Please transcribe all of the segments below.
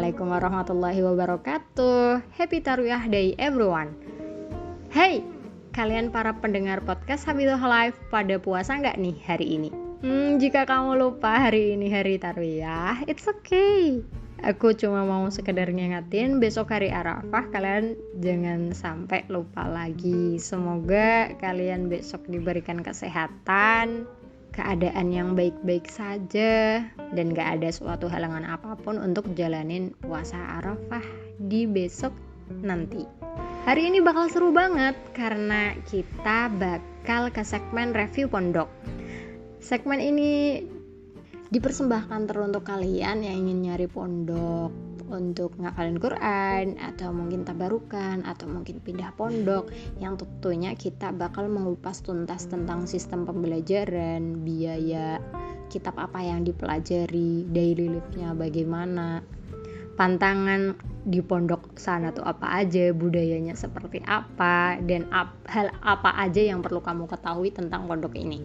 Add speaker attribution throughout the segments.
Speaker 1: Assalamualaikum warahmatullahi wabarakatuh. Happy Tarwiyah Day everyone. Hey, kalian para pendengar podcast Habibullah Live, pada puasa nggak nih hari ini? Jika kamu lupa hari ini hari Tarwiyah, it's okay. Aku cuma mau sekedar ngingetin besok hari Arafah, kalian jangan sampai lupa lagi. Semoga kalian besok diberikan kesehatan, keadaan yang baik-baik saja, dan gak ada suatu halangan apapun untuk jalanin puasa Arafah di besok nanti. Hari ini bakal seru banget karena kita bakal ke segmen review pondok. Segmen ini dipersembahkan teruntuk kalian yang ingin nyari pondok untuk ngafalin Quran, atau mungkin tabarukan, atau mungkin pindah pondok, yang tentunya kita bakal mengupas tuntas tentang sistem pembelajaran, biaya, kitab apa yang dipelajari, daily life-nya bagaimana, pantangan di pondok sana tuh apa aja, budayanya seperti apa, dan hal apa aja yang perlu kamu ketahui tentang pondok ini.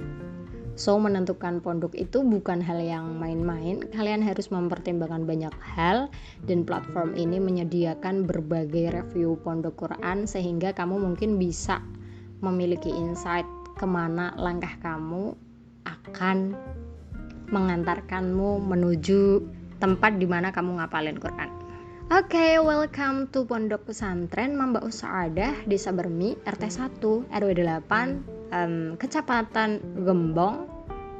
Speaker 1: So, menentukan pondok itu bukan hal yang main-main. Kalian harus mempertimbangkan banyak hal, dan platform ini menyediakan berbagai review pondok Quran sehingga kamu mungkin bisa memiliki insight kemana langkah kamu akan mengantarkanmu menuju tempat di mana kamu ngapalin Quran. Oke, welcome to Pondok Pesantren Mamba'us Sa'adah, Desa Bermi, RT 1, RW 8, Kecamatan Gembong,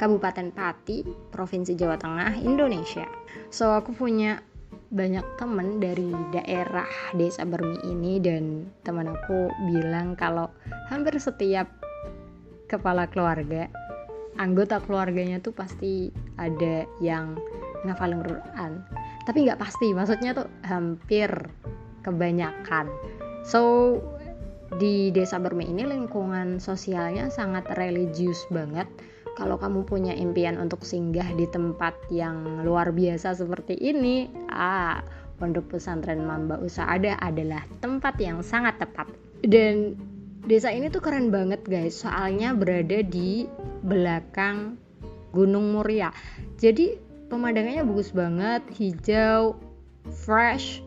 Speaker 1: Kabupaten Pati, Provinsi Jawa Tengah, Indonesia. So, aku punya banyak temen dari daerah Desa Bermi ini, dan teman aku bilang kalau hampir setiap kepala keluarga, anggota keluarganya tuh pasti ada yang ngafalin Quran. Tapi nggak pasti, maksudnya tuh hampir kebanyakan. So, di Desa Bermi ini lingkungan sosialnya sangat religius banget. Kalau kamu punya impian untuk singgah di tempat yang luar biasa seperti ini, Pondok Pesantren Mamba'us Sa'adah adalah tempat yang sangat tepat. Dan desa ini tuh keren banget guys, soalnya berada di belakang Gunung Muria. Jadi pemandangannya bagus banget, hijau, fresh,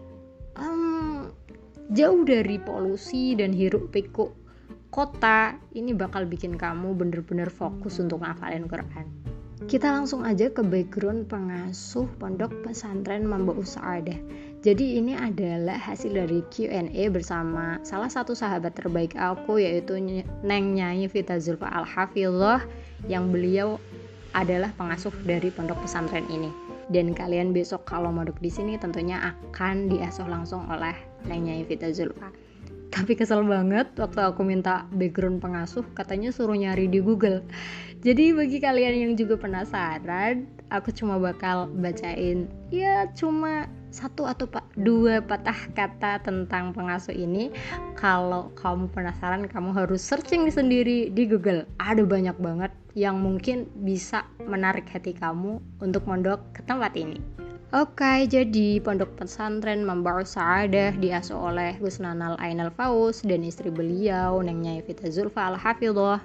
Speaker 1: jauh dari polusi dan hiruk pikuk kota. Ini bakal bikin kamu bener-bener fokus untuk ngafalin Quran. Kita langsung aja ke background pengasuh Pondok Pesantren Mamba'us Sa'adah. Jadi ini adalah hasil dari Q&A bersama salah satu sahabat terbaik aku, yaitu Neng Nyai Vita Zulfa Al-Hafidhah, yang beliau adalah pengasuh dari pondok pesantren ini. Dan kalian besok kalau mondok di sini tentunya akan diasuh langsung oleh Neng Nyai Vita Zulfa. Tapi kesel banget waktu aku minta background pengasuh, katanya suruh nyari di Google. Jadi bagi kalian yang juga penasaran, aku cuma bakal bacain cuma 1 atau 2 patah kata tentang pengasuh ini. Kalau kamu penasaran, kamu harus searching sendiri di Google. Ada banyak banget yang mungkin bisa menarik hati kamu untuk mondok ke tempat ini. Oke, jadi Pondok Pesantren Mamba'us Sa'adah diasuh oleh Gus Nanal Ainal Faus dan istri beliau Neng Nyai Vita Zulfa Al-Hafidhah.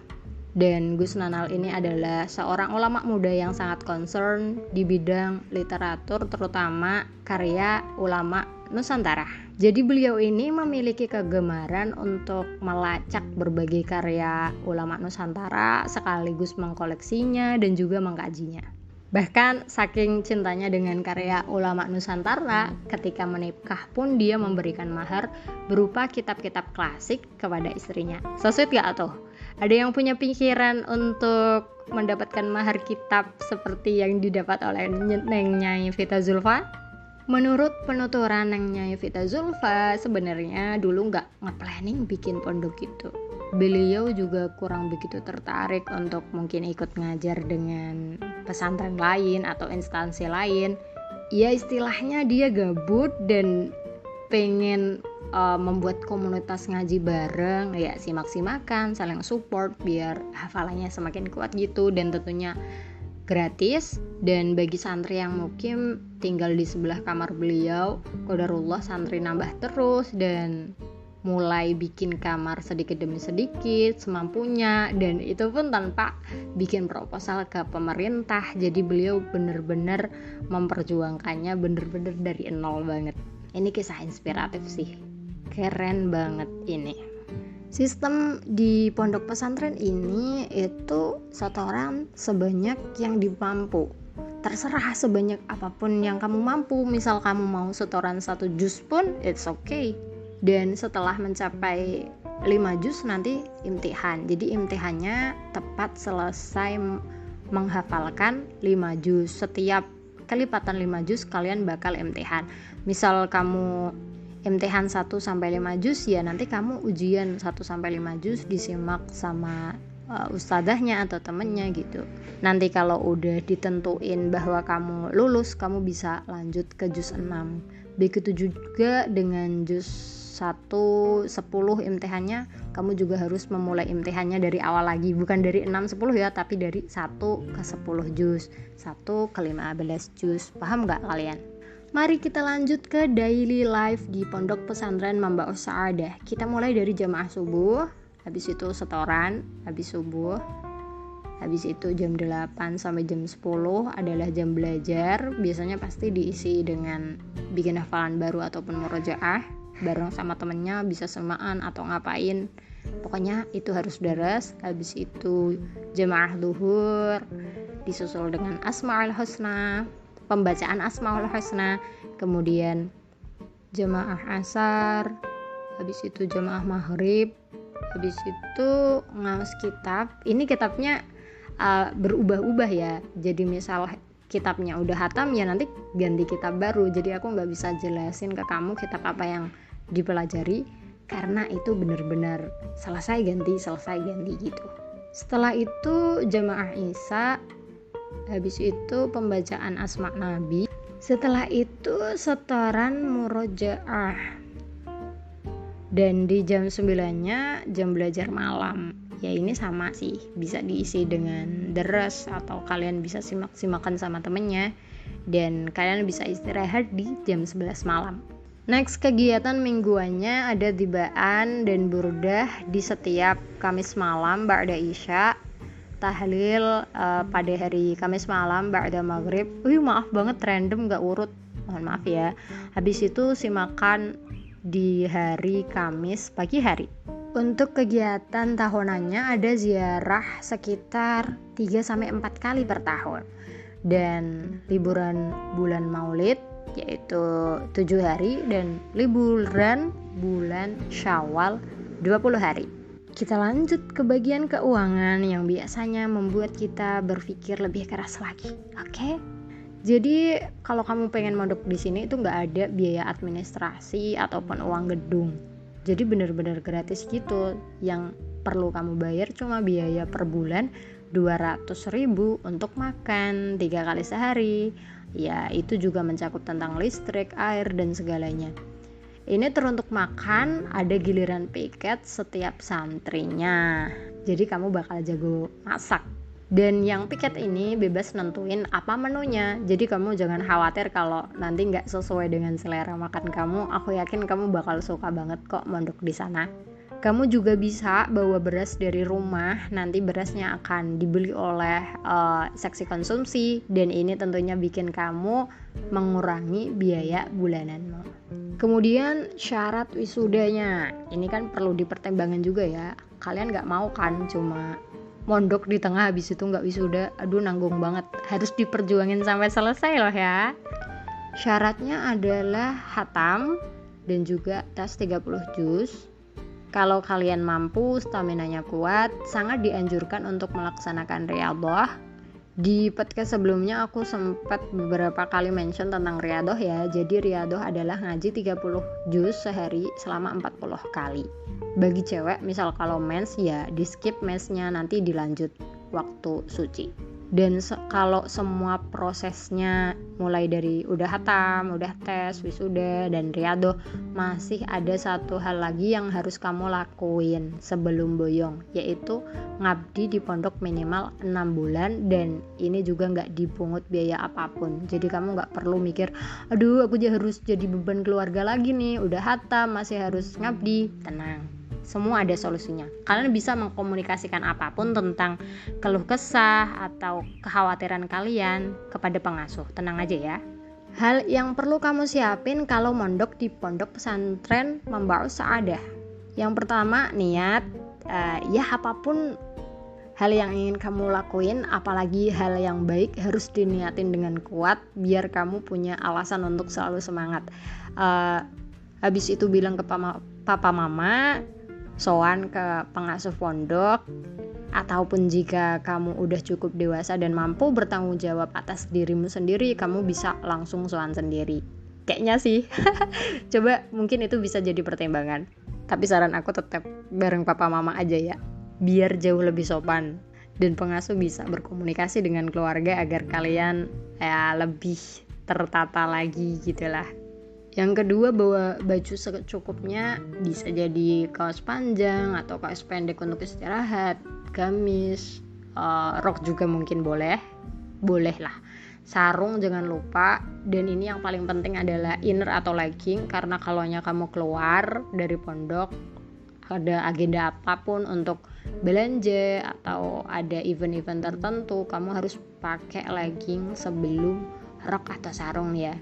Speaker 1: Dan Gus Nanal ini adalah seorang ulama muda yang sangat concern di bidang literatur, terutama karya ulama Nusantara. Jadi beliau ini memiliki kegemaran untuk melacak berbagai karya ulama Nusantara sekaligus mengkoleksinya dan juga mengkajinya. Bahkan saking cintanya dengan karya ulama Nusantara, ketika menikah pun dia memberikan mahar berupa kitab-kitab klasik kepada istrinya. So sweet gak tuh? Ada yang punya pikiran untuk mendapatkan mahar kitab seperti yang didapat oleh Neng Nyai Vita Zulfa? Menurut penuturan Neng Nyai Vita Zulfa, sebenarnya dulu gak nge-planning bikin pondok itu. Beliau juga kurang begitu tertarik untuk mungkin ikut ngajar dengan pesantren lain atau instansi lain. Ya istilahnya dia gabut dan pengen membuat komunitas ngaji bareng, ya simak-simakan, saling support biar hafalannya semakin kuat gitu, dan tentunya gratis. Dan bagi santri yang mungkin tinggal di sebelah kamar beliau, qadarullah santri nambah terus dan mulai bikin kamar sedikit demi sedikit semampunya, dan itu pun tanpa bikin proposal ke pemerintah. Jadi beliau bener-bener memperjuangkannya bener-bener dari nol banget. Ini kisah inspiratif sih, keren banget ini. Sistem di pondok pesantren ini itu setoran sebanyak yang dimampu. Terserah sebanyak apapun yang kamu mampu. Misal kamu mau setoran 1 juz pun it's okay. Dan setelah mencapai 5 juz nanti imtihan. Jadi imtihannya tepat selesai menghafalkan 5 juz. Setiap kelipatan 5 juz kalian bakal imtihan. Misal kamu imtihan 1-5 juz, ya nanti kamu ujian 1-5 juz disimak sama ustadzahnya atau temennya gitu. Nanti kalau udah ditentuin bahwa kamu lulus, kamu bisa lanjut ke juz 6. Begitu juga dengan juz 1-10 imtihannya, kamu juga harus memulai imtihannya dari awal lagi, bukan dari 6-10 ya, tapi dari 1-10 juz, 1-15 juz. Paham gak kalian? Mari kita lanjut ke daily life di Pondok Pesantren Mambaus Sa'adah. Kita mulai dari jamaah subuh, habis itu setoran, habis subuh, habis itu jam 8 sampai jam 10 adalah jam belajar. Biasanya pasti diisi dengan bikin hafalan baru ataupun murojaah bareng sama temennya, bisa semaan atau ngapain, pokoknya itu harus daras. Habis itu jamaah duhur disusul dengan Asmaul Husna, pembacaan Asmaul Husna, kemudian jamaah asar, habis itu jamaah maghrib, habis itu ngaus kitab. Ini kitabnya berubah-ubah ya, jadi misal kitabnya udah hatam ya nanti ganti kitab baru. Jadi aku nggak bisa jelasin ke kamu kitab apa yang dipelajari karena itu benar-benar selesai ganti gitu. Setelah itu jamaah isya, habis itu pembacaan asma nabi, setelah itu setoran murojaah, dan di jam 9-nya jam belajar malam. Ya ini sama sih, bisa diisi dengan deres atau kalian bisa simak-simakan sama temennya, dan kalian bisa istirahat di jam 11 malam. Next, kegiatan mingguannya ada tibaan dan burdah di setiap Kamis malam ba'da isya, tahlil pada hari Kamis malam ba'da maghrib. Maaf banget random gak urut, mohon maaf ya. Habis itu simakan di hari Kamis pagi hari. Untuk kegiatan tahunannya ada ziarah sekitar 3-4 kali per tahun, dan liburan bulan Maulid yaitu 7 hari, dan liburan bulan Syawal 20 hari. Kita lanjut ke bagian keuangan yang biasanya membuat kita berpikir lebih keras lagi. Oke? Jadi kalau kamu pengen mondok di sini itu nggak ada biaya administrasi ataupun uang gedung. Jadi benar-benar gratis gitu. Yang perlu kamu bayar cuma biaya per bulan 200.000 untuk makan 3 kali sehari. Ya itu juga mencakup tentang listrik, air, dan segalanya. Ini teruntuk makan, ada giliran piket setiap santrinya. Jadi kamu bakal jago masak. Dan yang piket ini bebas nentuin apa menunya. Jadi kamu jangan khawatir kalau nanti nggak sesuai dengan selera makan kamu. Aku yakin kamu bakal suka banget kok mondok di sana. Kamu juga bisa bawa beras dari rumah, nanti berasnya akan dibeli oleh seksi konsumsi, dan ini tentunya bikin kamu mengurangi biaya bulananmu. Kemudian syarat wisudanya, ini kan perlu dipertimbangkan juga ya. Kalian gak mau kan cuma mondok di tengah habis itu gak wisuda, aduh nanggung banget, harus diperjuangin sampai selesai loh ya. Syaratnya adalah hatam dan juga tes 30 juz. Kalau kalian mampu, staminanya kuat, sangat dianjurkan untuk melaksanakan riyadhah. Di podcast sebelumnya aku sempat beberapa kali mention tentang riyadhah ya. Jadi riyadhah adalah ngaji 30 juz sehari selama 40 kali. Bagi cewek, misal kalau mens ya di skip mensnya, nanti dilanjut waktu suci. Dan kalau semua prosesnya mulai dari udah hatam, udah tes, wisuda, dan riado, masih ada satu hal lagi yang harus kamu lakuin sebelum boyong, yaitu ngabdi di pondok minimal 6 bulan. Dan ini juga nggak dipungut biaya apapun, jadi kamu nggak perlu mikir, aduh aku harus jadi beban keluarga lagi nih, udah hatam masih harus ngabdi. Tenang, semua ada solusinya. Kalian bisa mengkomunikasikan apapun tentang keluh kesah atau kekhawatiran kalian kepada pengasuh. Tenang aja ya. Hal yang perlu kamu siapin kalau mondok di pondok pesantren Membaur Sa'adah. Yang pertama, niat. Ya apapun hal yang ingin kamu lakuin, apalagi hal yang baik, harus diniatin dengan kuat biar kamu punya alasan untuk selalu semangat. Habis itu bilang ke papa mama, sowan ke pengasuh pondok, ataupun jika kamu udah cukup dewasa dan mampu bertanggung jawab atas dirimu sendiri, kamu bisa langsung sowan sendiri. Kayaknya sih. Coba mungkin itu bisa jadi pertimbangan. Tapi saran aku tetap bareng papa mama aja ya, biar jauh lebih sopan dan pengasuh bisa berkomunikasi dengan keluarga agar kalian lebih tertata lagi gitulah. Yang kedua, bawa baju secukupnya, bisa jadi kaos panjang atau kaos pendek untuk istirahat, gamis, rok juga mungkin boleh lah. Sarung jangan lupa, dan ini yang paling penting adalah inner atau legging, karena kalaunya kamu keluar dari pondok ada agenda apapun untuk belanja atau ada event-event tertentu, kamu harus pakai legging sebelum rok atau sarung ya.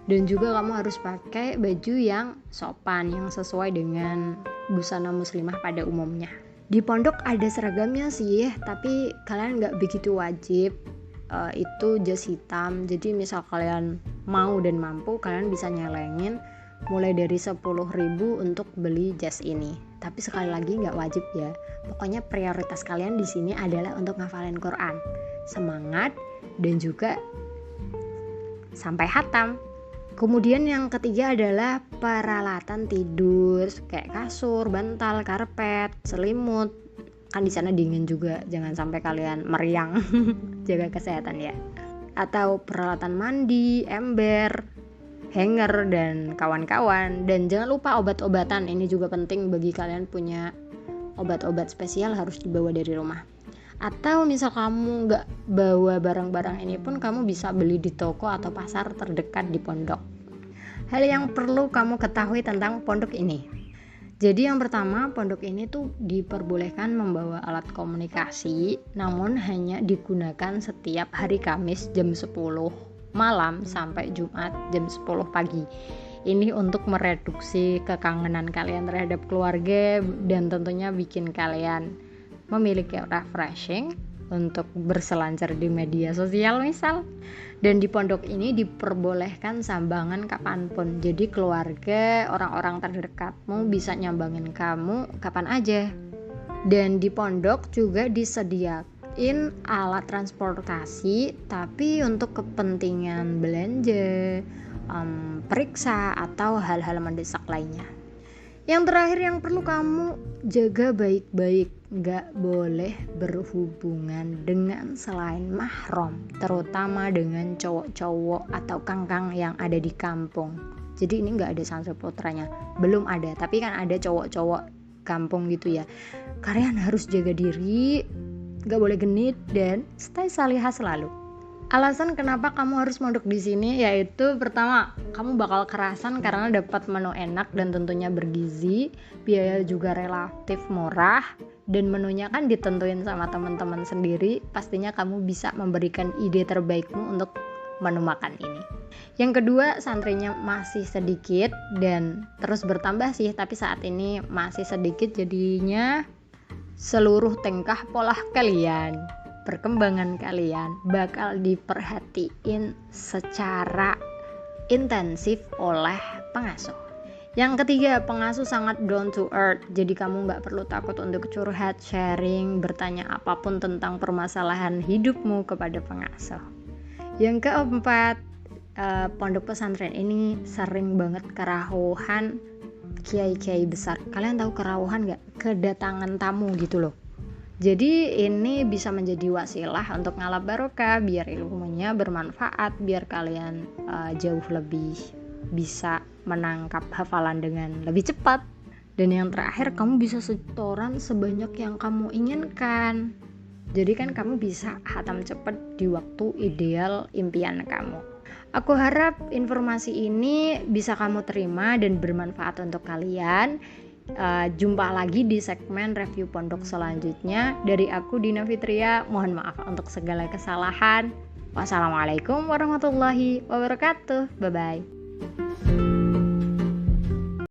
Speaker 1: Dan juga kamu harus pakai baju yang sopan, yang sesuai dengan busana muslimah pada umumnya. Di pondok ada seragamnya sih, tapi kalian nggak begitu wajib. Itu jas hitam, jadi misal kalian mau dan mampu, kalian bisa nyelengin mulai dari 10.000 untuk beli jas ini. Tapi sekali lagi nggak wajib ya. Pokoknya prioritas kalian di sini adalah untuk ngafalin Quran, semangat, dan juga sampai hatam. Kemudian yang ketiga adalah peralatan tidur, kayak kasur, bantal, karpet, selimut. Kan di sana dingin juga, jangan sampai kalian meriang. Jaga kesehatan ya. Atau peralatan mandi, ember, hanger, dan kawan-kawan. Dan jangan lupa obat-obatan, ini juga penting bagi kalian punya obat-obat spesial harus dibawa dari rumah. Atau misal kamu nggak bawa barang-barang ini pun, kamu bisa beli di toko atau pasar terdekat di pondok. Hal yang perlu kamu ketahui tentang pondok ini. Jadi yang pertama, pondok ini tuh diperbolehkan membawa alat komunikasi, namun hanya digunakan setiap hari Kamis jam 10 malam sampai Jumat jam 10 pagi. Ini untuk mereduksi kekangenan kalian terhadap keluarga dan tentunya bikin kalian memiliki refreshing untuk berselancar di media sosial misal. Dan di pondok ini diperbolehkan sambangan kapanpun, jadi keluarga, orang-orang terdekatmu bisa nyambangin kamu kapan aja. Dan di pondok juga disediain alat transportasi, tapi untuk kepentingan belanja, periksa, atau hal-hal mendesak lainnya. Yang terakhir yang perlu kamu jaga baik-baik, gak boleh berhubungan dengan selain mahram, terutama dengan cowok-cowok atau kangkang yang ada di kampung. Jadi ini gak ada santri putranya, belum ada, tapi kan ada cowok-cowok kampung gitu ya. Kalian harus jaga diri, gak boleh genit, dan stay salihah selalu. Alasan kenapa kamu harus mondok di sini yaitu pertama, kamu bakal kerasan karena dapat menu enak dan tentunya bergizi, biaya juga relatif murah, dan menunya kan ditentuin sama teman-teman sendiri. Pastinya kamu bisa memberikan ide terbaikmu untuk menu makan ini. Yang kedua, santrinya masih sedikit dan terus bertambah sih, tapi saat ini masih sedikit, jadinya seluruh tingkah pola kalian, perkembangan kalian bakal diperhatiin secara intensif oleh pengasuh. Yang ketiga, pengasuh sangat down to earth, jadi kamu gak perlu takut untuk curhat, sharing, bertanya apapun tentang permasalahan hidupmu kepada pengasuh. Yang keempat, pondok pesantren ini sering banget kerawuhan kiai-kiai besar. Kalian tahu kerawuhan gak? Kedatangan tamu gitu loh. Jadi ini bisa menjadi wasilah untuk ngalap barokah, biar ilmunya bermanfaat, biar kalian jauh lebih bisa menangkap hafalan dengan lebih cepat. Dan yang terakhir, kamu bisa setoran sebanyak yang kamu inginkan. Jadi kan kamu bisa hatam cepat di waktu ideal impian kamu. Aku harap informasi ini bisa kamu terima dan bermanfaat untuk kalian. Jumpa lagi di segmen review pondok selanjutnya. Dari aku Dina Fitria, mohon maaf untuk segala kesalahan. Wassalamualaikum warahmatullahi wabarakatuh. Bye bye.